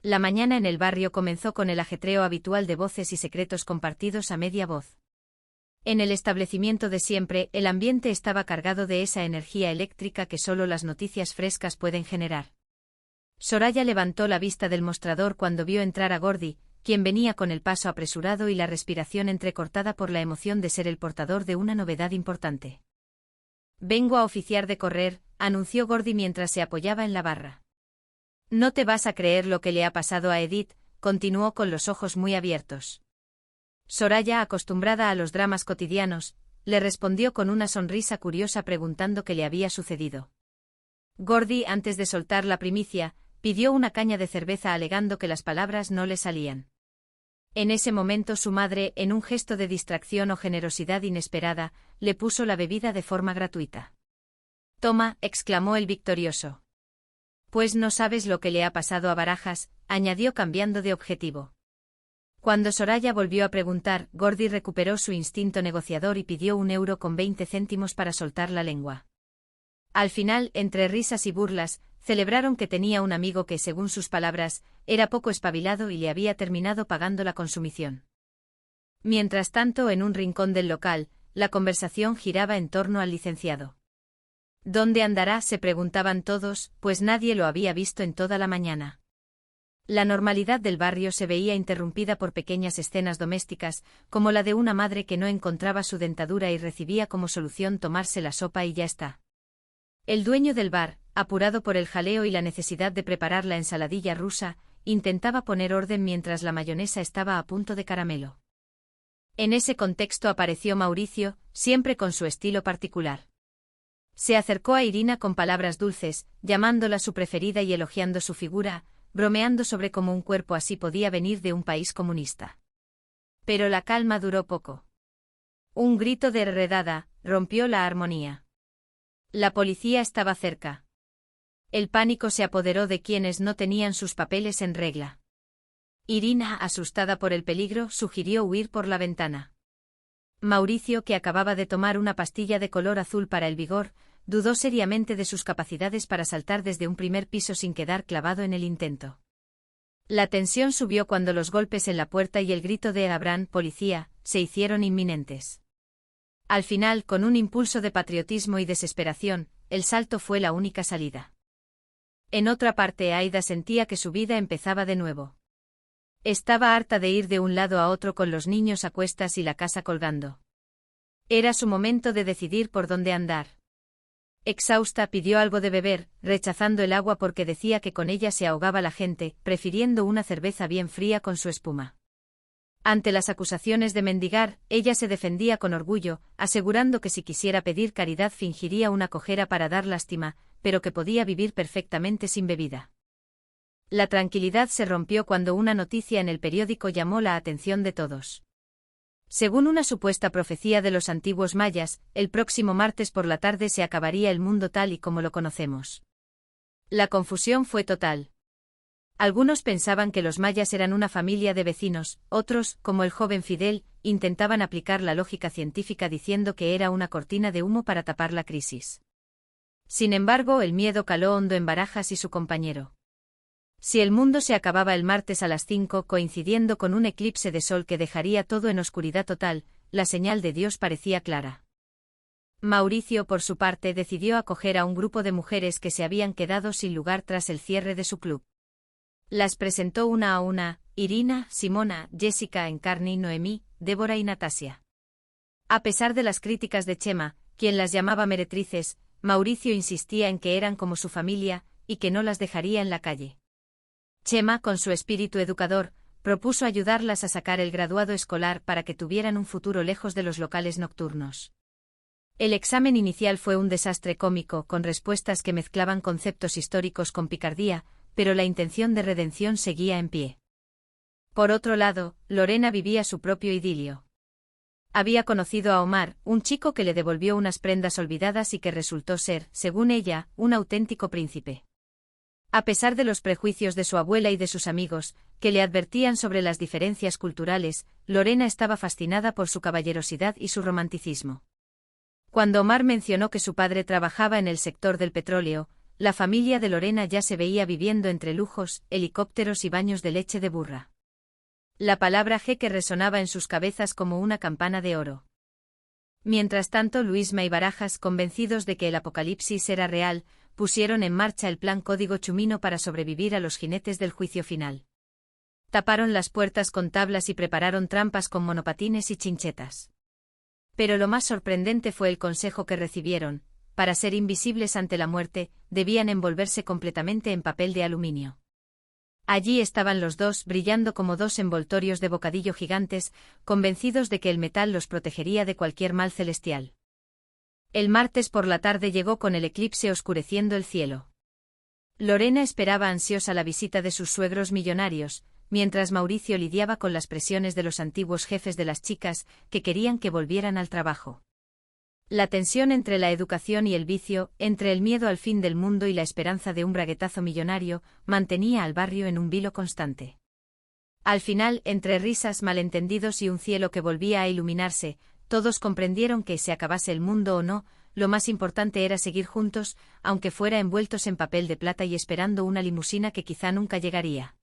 La mañana en el barrio comenzó con el ajetreo habitual de voces y secretos compartidos a media voz. En el establecimiento de siempre, el ambiente estaba cargado de esa energía eléctrica que solo las noticias frescas pueden generar. Soraya levantó la vista del mostrador cuando vio entrar a Gordy, quien venía con el paso apresurado y la respiración entrecortada por la emoción de ser el portador de una novedad importante. «Vengo a oficiar de correr», anunció Gordy mientras se apoyaba en la barra. «No te vas a creer lo que le ha pasado a Edith», continuó con los ojos muy abiertos. Soraya, acostumbrada a los dramas cotidianos, le respondió con una sonrisa curiosa preguntando qué le había sucedido. Gordy, antes de soltar la primicia, pidió una caña de cerveza alegando que las palabras no le salían. En ese momento su madre, en un gesto de distracción o generosidad inesperada, le puso la bebida de forma gratuita. «Toma», exclamó el victorioso. «Pues no sabes lo que le ha pasado a Barajas», añadió cambiando de objetivo. Cuando Soraya volvió a preguntar, Gordy recuperó su instinto negociador y pidió 1,20 € para soltar la lengua. Al final, entre risas y burlas, celebraron que tenía un amigo que, según sus palabras, era poco espabilado y le había terminado pagando la consumición. Mientras tanto, en un rincón del local, la conversación giraba en torno al licenciado. ¿Dónde andará?, se preguntaban todos, pues nadie lo había visto en toda la mañana. La normalidad del barrio se veía interrumpida por pequeñas escenas domésticas, como la de una madre que no encontraba su dentadura y recibía como solución tomarse la sopa y ya está. El dueño del bar, apurado por el jaleo y la necesidad de preparar la ensaladilla rusa, intentaba poner orden mientras la mayonesa estaba a punto de caramelo. En ese contexto apareció Mauricio, siempre con su estilo particular. Se acercó a Irina con palabras dulces, llamándola su preferida y elogiando su figura, bromeando sobre cómo un cuerpo así podía venir de un país comunista. Pero la calma duró poco. Un grito de redada rompió la armonía. La policía estaba cerca. El pánico se apoderó de quienes no tenían sus papeles en regla. Irina, asustada por el peligro, sugirió huir por la ventana. Mauricio, que acababa de tomar una pastilla de color azul para el vigor, dudó seriamente de sus capacidades para saltar desde un primer piso sin quedar clavado en el intento. La tensión subió cuando los golpes en la puerta y el grito de «Abraham, policía», se hicieron inminentes. Al final, con un impulso de patriotismo y desesperación, el salto fue la única salida. En otra parte, Aida sentía que su vida empezaba de nuevo. Estaba harta de ir de un lado a otro con los niños a cuestas y la casa colgando. Era su momento de decidir por dónde andar. Exhausta, pidió algo de beber, rechazando el agua porque decía que con ella se ahogaba la gente, prefiriendo una cerveza bien fría con su espuma. Ante las acusaciones de mendigar, ella se defendía con orgullo, asegurando que si quisiera pedir caridad fingiría una cojera para dar lástima, pero que podía vivir perfectamente sin bebida. La tranquilidad se rompió cuando una noticia en el periódico llamó la atención de todos. Según una supuesta profecía de los antiguos mayas, el próximo martes por la tarde se acabaría el mundo tal y como lo conocemos. La confusión fue total. Algunos pensaban que los mayas eran una familia de vecinos, otros, como el joven Fidel, intentaban aplicar la lógica científica diciendo que era una cortina de humo para tapar la crisis. Sin embargo, el miedo caló hondo en Barajas y su compañero. Si el mundo se acababa el martes a las 5, coincidiendo con un eclipse de sol que dejaría todo en oscuridad total, la señal de Dios parecía clara. Mauricio, por su parte, decidió acoger a un grupo de mujeres que se habían quedado sin lugar tras el cierre de su club. Las presentó una a una: Irina, Simona, Jessica, Encarni, Noemí, Débora y Natasia. A pesar de las críticas de Chema, quien las llamaba meretrices, Mauricio insistía en que eran como su familia, y que no las dejaría en la calle. Chema, con su espíritu educador, propuso ayudarlas a sacar el graduado escolar para que tuvieran un futuro lejos de los locales nocturnos. El examen inicial fue un desastre cómico, con respuestas que mezclaban conceptos históricos con picardía, pero la intención de redención seguía en pie. Por otro lado, Lorena vivía su propio idilio. Había conocido a Omar, un chico que le devolvió unas prendas olvidadas y que resultó ser, según ella, un auténtico príncipe. A pesar de los prejuicios de su abuela y de sus amigos, que le advertían sobre las diferencias culturales, Lorena estaba fascinada por su caballerosidad y su romanticismo. Cuando Omar mencionó que su padre trabajaba en el sector del petróleo, la familia de Lorena ya se veía viviendo entre lujos, helicópteros y baños de leche de burra. La palabra jeque resonaba en sus cabezas como una campana de oro. Mientras tanto, Luisma y Barajas, convencidos de que el apocalipsis era real, pusieron en marcha el plan Código Chumino para sobrevivir a los jinetes del juicio final. Taparon las puertas con tablas y prepararon trampas con monopatines y chinchetas. Pero lo más sorprendente fue el consejo que recibieron: para ser invisibles ante la muerte, debían envolverse completamente en papel de aluminio. Allí estaban los dos, brillando como dos envoltorios de bocadillo gigantes, convencidos de que el metal los protegería de cualquier mal celestial. El martes por la tarde llegó con el eclipse oscureciendo el cielo. Lorena esperaba ansiosa la visita de sus suegros millonarios, mientras Mauricio lidiaba con las presiones de los antiguos jefes de las chicas, que querían que volvieran al trabajo. La tensión entre la educación y el vicio, entre el miedo al fin del mundo y la esperanza de un braguetazo millonario, mantenía al barrio en un vilo constante. Al final, entre risas, malentendidos y un cielo que volvía a iluminarse, todos comprendieron que, se acabase el mundo o no, lo más importante era seguir juntos, aunque fuera envueltos en papel de plata y esperando una limusina que quizá nunca llegaría.